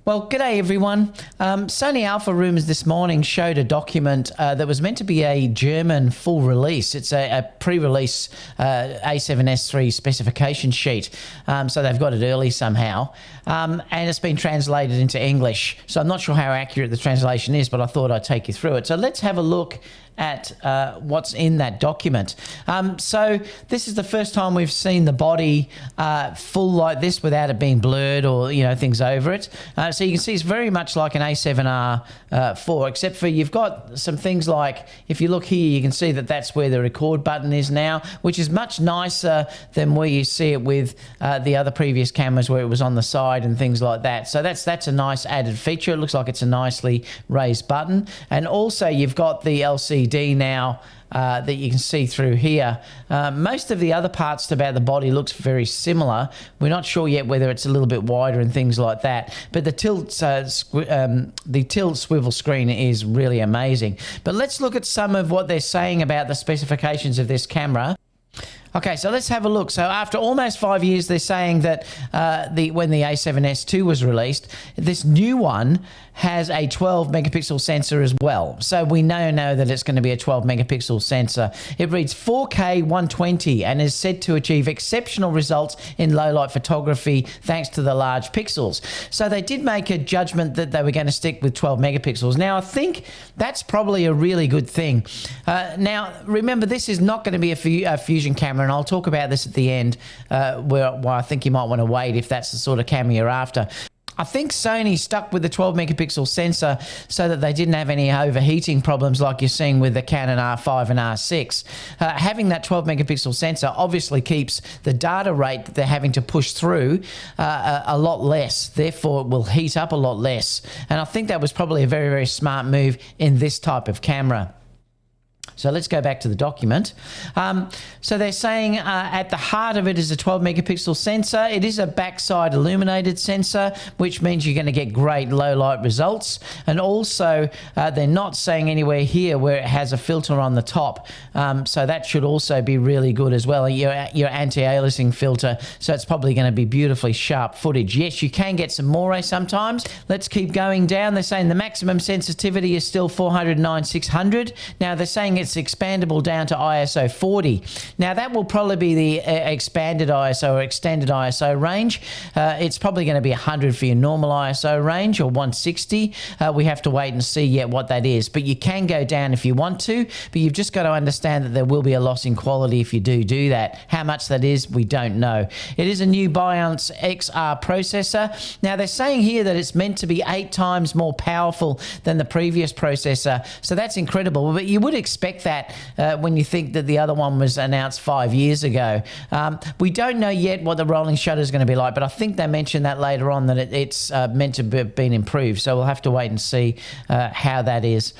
Well, g'day everyone. Sony Alpha Rumors this morning showed a document that was meant to be a German full release. It's a pre-release A7S III specification sheet. So they've got it early somehow. And it's been translated into English. So I'm not sure how accurate the translation is, but I thought I'd take you through it. So let's have a look at what's in that document. So this is the first time we've seen the body full like this without it being blurred or, things over it. So you can see it's very much like an A7R4, except for you've got some things like, if you look here, you can see that that's where the record button is now, which is much nicer than where you see it with the other previous cameras where it was on the side and things like that. So that's a nice added feature. It looks like it's a nicely raised button. And also you've got the LCD now that you can see through here. Most of the other parts about the body looks very similar. We're not sure yet whether it's a little bit wider and things like that, but the tilt swivel screen is really amazing. But let's look at some of what they're saying about the specifications of this camera. Okay, so let's have a look. So after almost 5 years, they're saying that when the A7S II was released, this new one has a 12 megapixel sensor as well. So we know that it's going to be a 12 megapixel sensor. It reads 4K 120 and is said to achieve exceptional results in low light photography thanks to the large pixels. So they did make a judgment that they were going to stick with 12 megapixels. Now I think that's probably a really good thing. Now remember, this is not going to be a fusion camera, and I'll talk about this at the end where I think you might want to wait if that's the sort of camera you're after. I think Sony stuck with the 12 megapixel sensor so that they didn't have any overheating problems like you're seeing with the Canon R5 and R6. Having that 12 megapixel sensor obviously keeps the data rate that they're having to push through a lot less. Therefore, it will heat up a lot less. And I think that was probably a very, very smart move in this type of camera. So let's go back to the document. So they're saying at the heart of it is a 12 megapixel sensor. It is a backside illuminated sensor, which means you're going to get great low light results. And also they're not saying anywhere here where it has a filter on the top. So that should also be really good as well. Your anti-aliasing filter. So it's probably going to be beautifully sharp footage. Yes, you can get some moire sometimes. Let's keep going down. They're saying the maximum sensitivity is still 409/600. Now they're saying it's expandable down to ISO 40. Now that will probably be the expanded ISO or extended ISO range. It's probably going to be 100 for your normal ISO range or 160. We have to wait and see yet what that is, but you can go down if you want to, but you've just got to understand that there will be a loss in quality if you do that. How much that is, we don't know. It is a new Bionz XR processor. Now they're saying here that it's meant to be 8 times more powerful than the previous processor, so that's incredible, but you would expect that when you think that the other one was announced 5 years ago. We don't know yet what the rolling shutter is going to be like, but I think they mentioned that later on that it's meant to have been improved, so we'll have to wait and see how that is.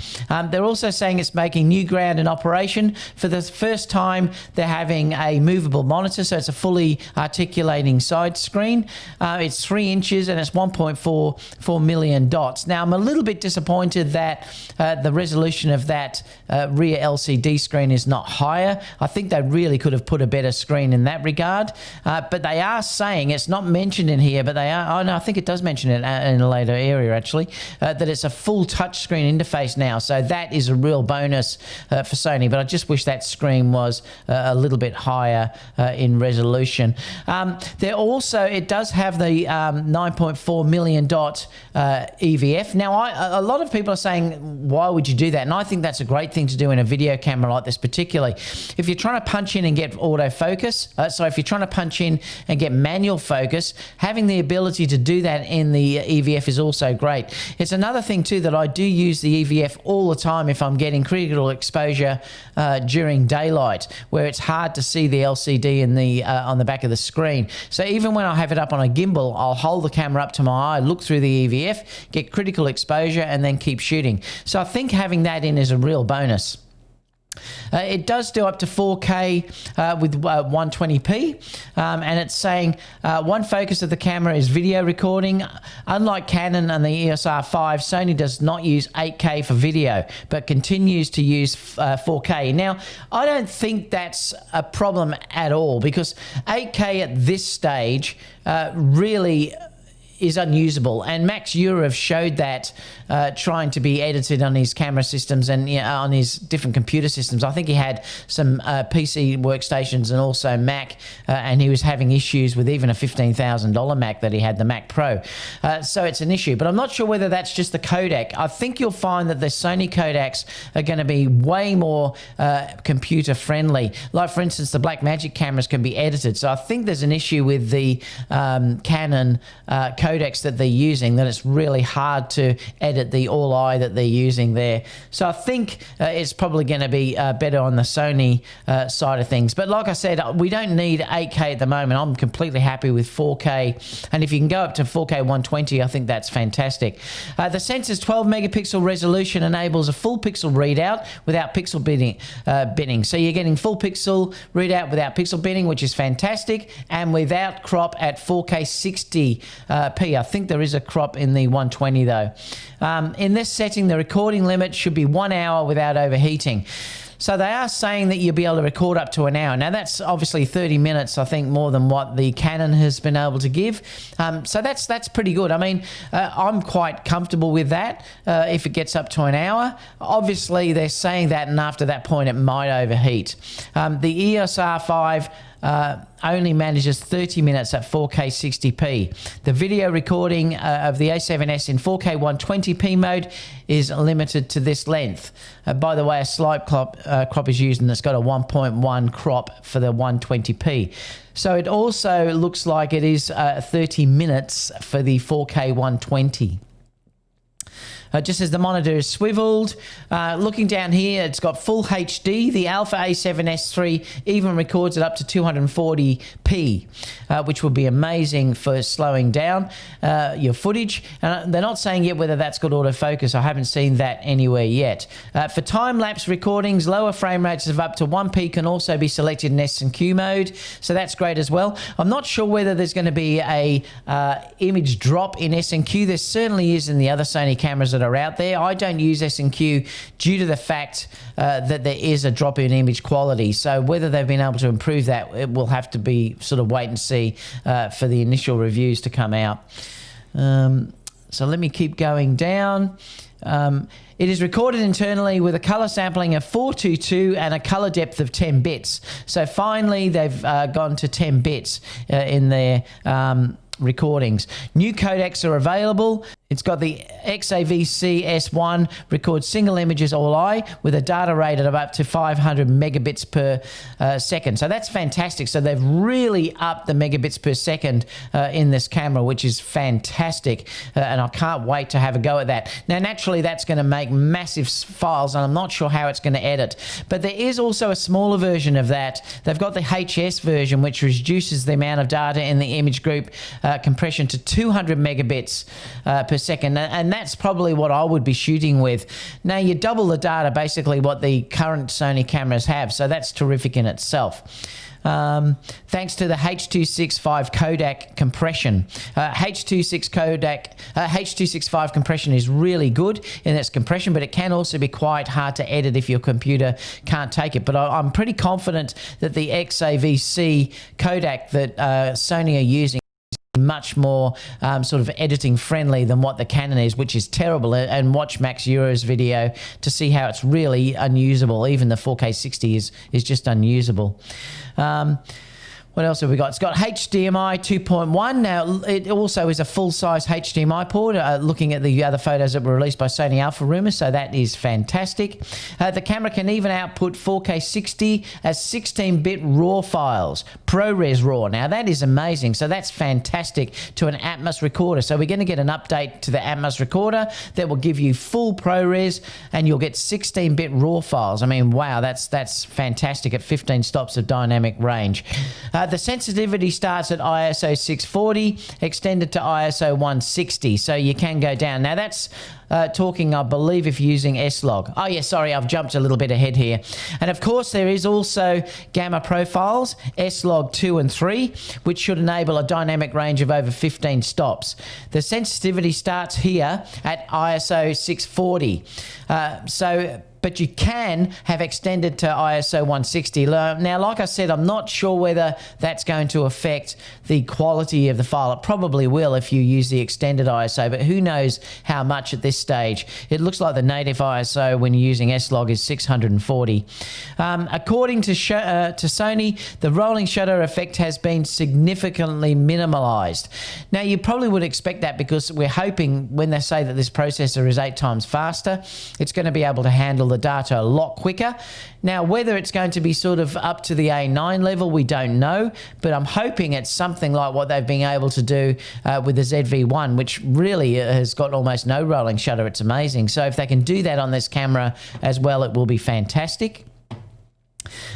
They're also saying it's making new ground in operation. For the first time, they're having a movable monitor, so it's a fully articulating side screen. It's 3 inches and it's 1.44 million dots. Now I'm a little bit disappointed that the resolution of that rear LCD screen is not higher. I think they really could have put a better screen in that regard, but they are saying, it's not mentioned in here, but they are, oh no, I think it does mention it in a later area actually, that it's a full touchscreen interface now, so that is a real bonus for Sony, but I just wish that screen was a little bit higher in resolution. There also, it does have the 9.4 million dot EVF. Now a lot of people are saying, why would you do that? And I think that's a great thing to do in a video camera like this particularly. If you're trying to punch in and get autofocus, if you're trying to punch in and get manual focus, having the ability to do that in the EVF is also great. It's another thing too that I do use the EVF all the time if I'm getting critical exposure during daylight, where it's hard to see the LCD in the on the back of the screen. So even when I have it up on a gimbal, I'll hold the camera up to my eye, look through the EVF, get critical exposure, and then keep shooting. So I think having that in is a real bonus. It does do up to 4K with 120p, and it's saying one focus of the camera is video recording. Unlike Canon and the EOS R5, Sony does not use 8K for video, but continues to use 4K. Now, I don't think that's a problem at all, because 8K at this stage really is unusable. And Max Ure showed that trying to be edited on his camera systems and on his different computer systems. I think he had some PC workstations and also Mac, and he was having issues with even a $15,000 Mac that he had, the Mac Pro. So it's an issue, but I'm not sure whether that's just the codec. I think you'll find that the Sony codecs are going to be way more computer friendly. Like, for instance, the Blackmagic cameras can be edited. So I think there's an issue with the Canon codecs that they're using, that it's really hard to edit the All-I that they're using there. So I think it's probably going to be better on the Sony side of things. But like I said, we don't need 8K at the moment. I'm completely happy with 4K. And if you can go up to 4K 120, I think that's fantastic. The sensor's 12 megapixel resolution enables a full pixel readout without pixel binning. So you're getting full pixel readout without pixel binning, which is fantastic, and without crop at 4K 60p. I think there is a crop in the 120 though. In this setting, the recording limit should be 1 hour without overheating. So they are saying that you'll be able to record up to an hour. Now, that's obviously 30 minutes, I think, more than what the Canon has been able to give. So that's pretty good. I mean, I'm quite comfortable with that if it gets up to an hour. Obviously, they're saying that, and after that point, it might overheat. The EOS R5 only manages 30 minutes at 4K 60p. The video recording of the A7S in 4K 120p mode is limited to this length. By the way, a slight crop is used, and it's got a 1.1 crop for the 120p. So it also looks like it is 30 minutes for the 4K 120. Just as the monitor is swiveled. Looking down here, it's got full HD. The Alpha A7S III even records it up to 240p, which would be amazing for slowing down your footage. And they're not saying yet whether that's got autofocus. I haven't seen that anywhere yet. For time-lapse recordings, lower frame rates of up to 1p can also be selected in S&Q mode, so that's great as well. I'm not sure whether there's going to be a image drop in S&Q. There certainly is in the other Sony cameras that are out there. I don't use S&Q due to the fact that there is a drop in image quality. So whether they've been able to improve that, it will have to be sort of wait and see for the initial reviews to come out. So let me keep going down. It is recorded internally with a color sampling of 422 and a color depth of 10 bits. So finally, they've gone to 10 bits in their recordings. New codecs are available. It's got the XAVC S1, records single images All-I with a data rate of up to 500 megabits per second. So that's fantastic. So they've really upped the megabits per second in this camera, which is fantastic. And I can't wait to have a go at that. Now, naturally, that's going to make massive files, and I'm not sure how it's going to edit. But there is also a smaller version of that. They've got the HS version, which reduces the amount of data in the image group compression to 200 megabits per second, and that's probably what I would be shooting with. Now, you double the data, basically what the current Sony cameras have, so that's terrific in itself. Thanks to the H.265 codec compression. H.265 compression is really good in its compression, but it can also be quite hard to edit if your computer can't take it. But I'm pretty confident that the XAVC codec that Sony are using much more sort of editing friendly than what the Canon is, which is terrible. And watch Max Ure's video to see how it's really unusable. Even the 4K 60 is just unusable. What else have we got? It's got HDMI 2.1. Now, it also is a full-size HDMI port, looking at the other photos that were released by Sony Alpha Rumors, so that is fantastic. The camera can even output 4K 60 as 16-bit RAW files, ProRes RAW. Now, that is amazing. So that's fantastic to an Atmos recorder. So we're going to get an update to the Atmos recorder that will give you full ProRes, and you'll get 16-bit RAW files. I mean, wow, that's fantastic at 15 stops of dynamic range. The sensitivity starts at ISO 640, extended to ISO 160, so you can go down. Now, that's talking, I believe, if you're using S-Log. Oh, yeah, sorry, I've jumped a little bit ahead here. And, of course, there is also gamma profiles, S-Log 2 and 3, which should enable a dynamic range of over 15 stops. The sensitivity starts here at ISO 640. but you can have extended to ISO 160. Now, like I said, I'm not sure whether that's going to affect the quality of the file. It probably will if you use the extended ISO, but who knows how much at this stage. It looks like the native ISO when you're using S-Log is 640. According to Sony, the rolling shutter effect has been significantly minimalized. Now, you probably would expect that because we're hoping when they say that this processor is 8 times faster, it's going to be able to handle the data a lot quicker. Now, whether it's going to be sort of up to the A9 level, we don't know, but I'm hoping it's something like what they've been able to do with the ZV-1, which really has got almost no rolling shutter. It's amazing. So if they can do that on this camera as well, it will be fantastic.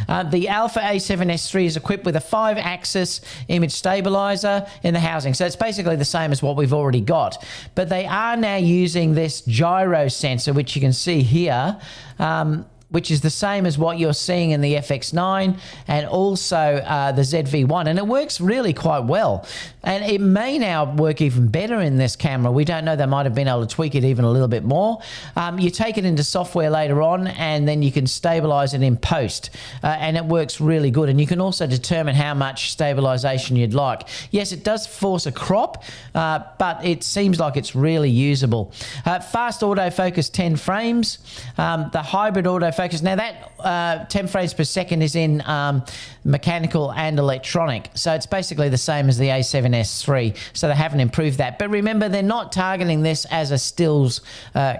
The Alpha A7S III is equipped with a 5-axis image stabilizer in the housing. So it's basically the same as what we've already got. But they are now using this gyro sensor, which you can see here, which is the same as what you're seeing in the FX9 and also the ZV-1. And it works really quite well. And it may now work even better in this camera. We don't know. They might have been able to tweak it even a little bit more. You take it into software later on, and then you can stabilize it in post. And it works really good. And you can also determine how much stabilization you'd like. Yes, it does force a crop, but it seems like it's really usable. Fast autofocus 10 frames. The hybrid autofocus. Now that 10 frames per second is in mechanical and electronic. So it's basically the same as the A7S III. So they haven't improved that. But remember, they're not targeting this as a stills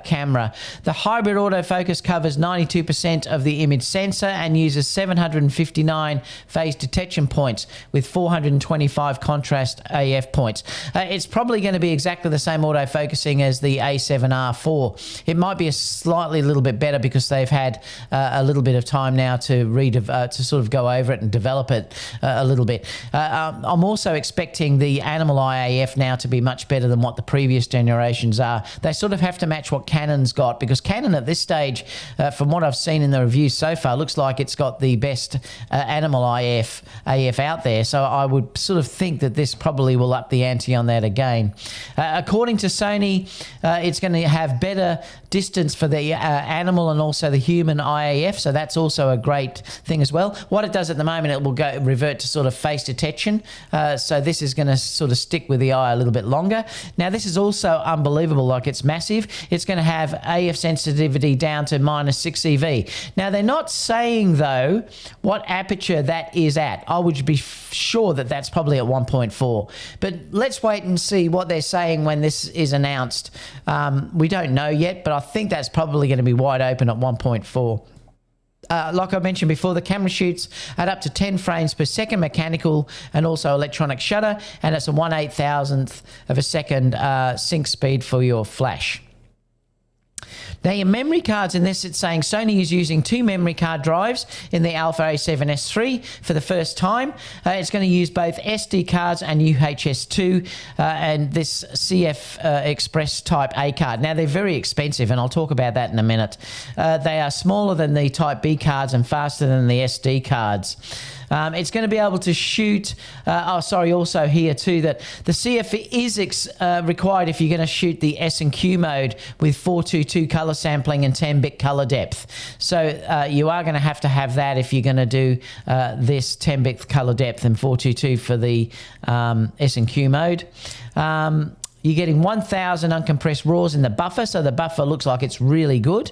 camera. The hybrid autofocus covers 92% of the image sensor and uses 759 phase detection points with 425 contrast AF points. It's probably going to be exactly the same autofocusing as the A7R4. It might be a little bit better because they've had a little bit of time now to sort of go over it and develop it a little bit. I'm also expecting the Animal Eye AF now to be much better than what the previous generations are. They sort of have to match what Canon's got, because Canon at this stage, from what I've seen in the reviews so far, looks like it's got the best Animal Eye AF out there. So I would sort of think that this probably will up the ante on that again. According to Sony, it's going to have better distance for the animal and also the human IAF, so that's also a great thing as well. What it does at the moment, it will revert to sort of face detection, so this is going to sort of stick with the eye a little bit longer. Now this is also unbelievable, like it's massive. It's going to have AF sensitivity down to -6 EV. Now they're not saying though what aperture that is at. I would be sure that that's probably at 1.4, but let's wait and see what they're saying when this is announced. We don't know yet, but I think that's probably going to be wide open at 1.4. Like I mentioned before, the camera shoots at up to 10 frames per second mechanical and also electronic shutter, and it's a 1/8000th of a second sync speed for your flash. Now, your memory cards in this, it's saying Sony is using 2 memory card drives in the Alpha A7S III for the first time. It's going to use both SD cards and UHS-2 and this CF Express Type A card. Now, they're very expensive, and I'll talk about that in a minute. They are smaller than the Type B cards and faster than the SD cards. It's going to be able to shoot, also here too, that the CF is required if you're going to shoot the S&Q mode with 422 color sampling and 10-bit color depth. So you are going to have that if you're going to do this 10-bit color depth and 422 for the S&Q mode. You're getting 1,000 uncompressed RAWs in the buffer, so the buffer looks like it's really good.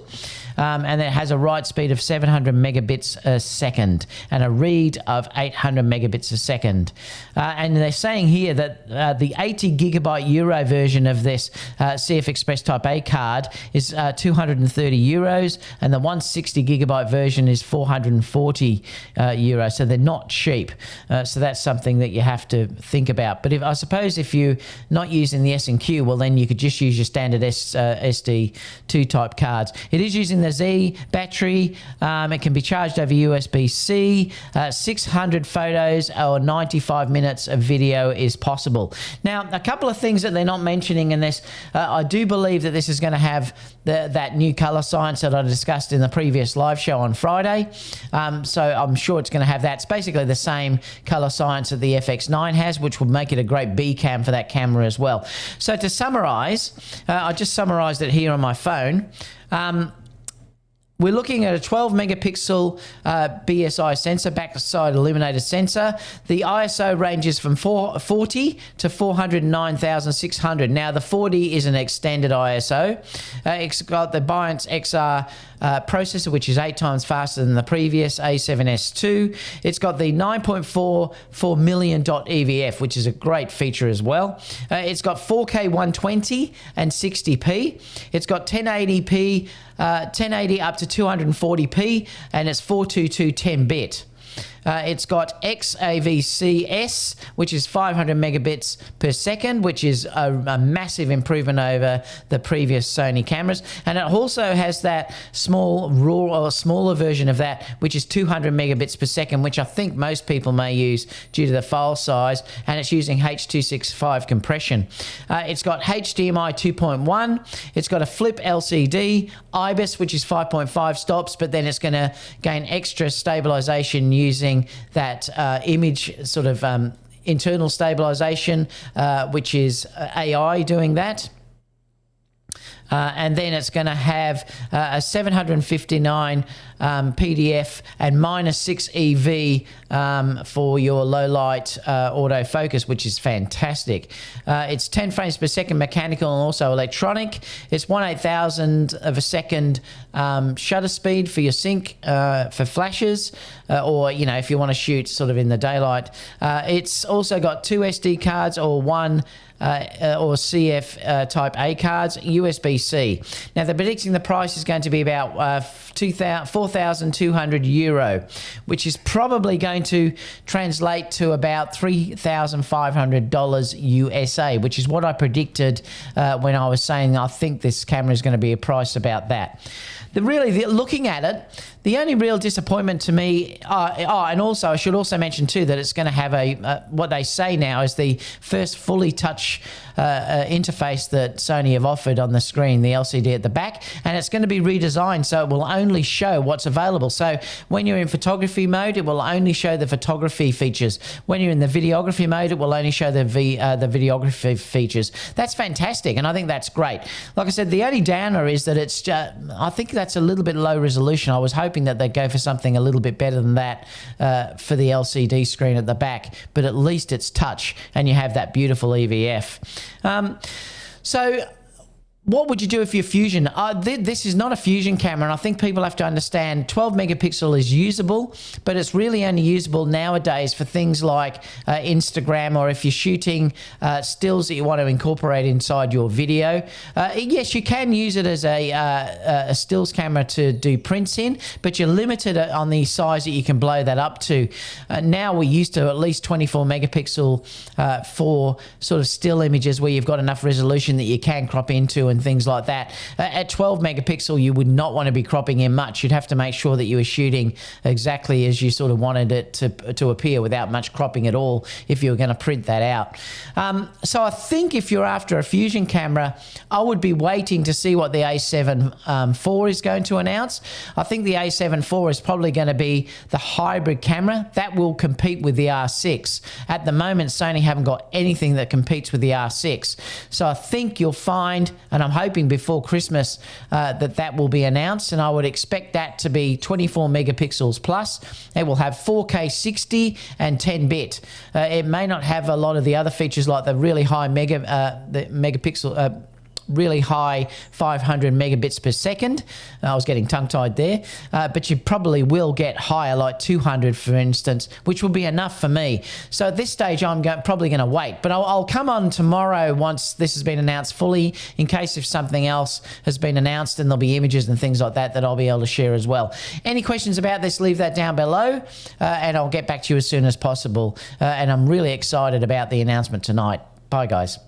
And it has a write speed of 700 megabits a second and a read of 800 megabits a second. And they're saying here that the 80 gigabyte Euro version of this CF Express Type A card is 230 euros, and the 160 gigabyte version is 440 euros. So they're not cheap. So that's something that you have to think about. But I suppose if you're not using the S&Q, well, then you could just use your standard SD2 type cards. It is using the Z battery. It can be charged over USB-C. 600 photos or 95 minutes of video is possible. Now, a couple of things that they're not mentioning in this. I do believe that this is going to have that new color science that I discussed in the previous live show on Friday. So I'm sure it's going to have that. It's basically the same color science that the FX9 has, which will make it a great B cam for that camera as well. So to summarize, I just summarized it here on my phone. We're looking at a 12 megapixel BSI sensor, backside illuminated sensor. The ISO ranges from 440 to 409,600. Now, the 40 is an extended ISO. It's got the Biance XR processor, which is 8 times faster than the previous A7S II. It's got the 9.44 million dot EVF, which is a great feature as well. It's got 4K 120 and 60p. It's got 1080p, 1080 up to 240p, and it's 422 10-bit. It's got XAVC-S, which is 500 megabits per second, which is a massive improvement over the previous Sony cameras. And it also has that smaller version of that, which is 200 megabits per second, which I think most people may use due to the file size, and it's using H.265 compression. It's got HDMI 2.1. It's got a flip LCD, IBIS, which is 5.5 stops, but then it's going to gain extra stabilization using that image sort of internal stabilization, which is AI doing that. And then it's going to have a 759 PDF and -6 EV for your low light autofocus, which is fantastic. It's 10 frames per second mechanical and also electronic. It's 1/8000 of a second shutter speed for your sync for flashes, or if you want to shoot sort of in the daylight. It's also got 2 SD cards or one or CF type A cards, USB-C. Now, they're predicting the price is going to be about €4,200, which is probably going to translate to about $3,500 USA, which is what I predicted when I was saying I think this camera is going to be a price about that. Looking at it, the only real disappointment to me, and also I should also mention too that it's going to have what they say now is the first fully touch interface that Sony have offered on the screen, the LCD at the back, and it's going to be redesigned so it will only show what's available. So when you're in photography mode, it will only show the photography features. When you're in the videography mode, it will only show the videography features. That's fantastic, and I think that's great. Like I said, the only downer is that it's just, I think that's a little bit low resolution. I was hoping that they'd go for something a little bit better than that for the LCD screen at the back, but at least it's touch and you have that beautiful EVF. So what would you do if you're Fusion? This is not a Fusion camera, and I think people have to understand 12 megapixel is usable, but it's really only usable nowadays for things like Instagram, or if you're shooting stills that you want to incorporate inside your video. Yes, you can use it as a stills camera to do prints in, but you're limited on the size that you can blow that up to. Now we're used to at least 24 megapixel for sort of still images where you've got enough resolution that you can crop into and things like that. At 12 megapixel, you would not want to be cropping in much. You'd have to make sure that you were shooting exactly as you sort of wanted it to appear without much cropping at all if you were going to print that out. So I think if you're after a Fusion camera, I would be waiting to see what the A7 IV is going to announce. I think the A7 IV is probably going to be the hybrid camera that will compete with the R6. At the moment, Sony haven't got anything that competes with the R6. So I think you'll find, and I'm hoping before Christmas that will be announced, and I would expect that to be 24 megapixels plus. It will have 4K 60 and 10-bit. It may not have a lot of the other features like the really high megapixel really high 500 megabits per second. I was getting tongue-tied there. But you probably will get higher, like 200, for instance, which will be enough for me. So at this stage, I'm probably going to wait. But I'll come on tomorrow once this has been announced fully, in case if something else has been announced and there'll be images and things like that that I'll be able to share as well. Any questions about this, leave that down below, and I'll get back to you as soon as possible. And I'm really excited about the announcement tonight. Bye, guys.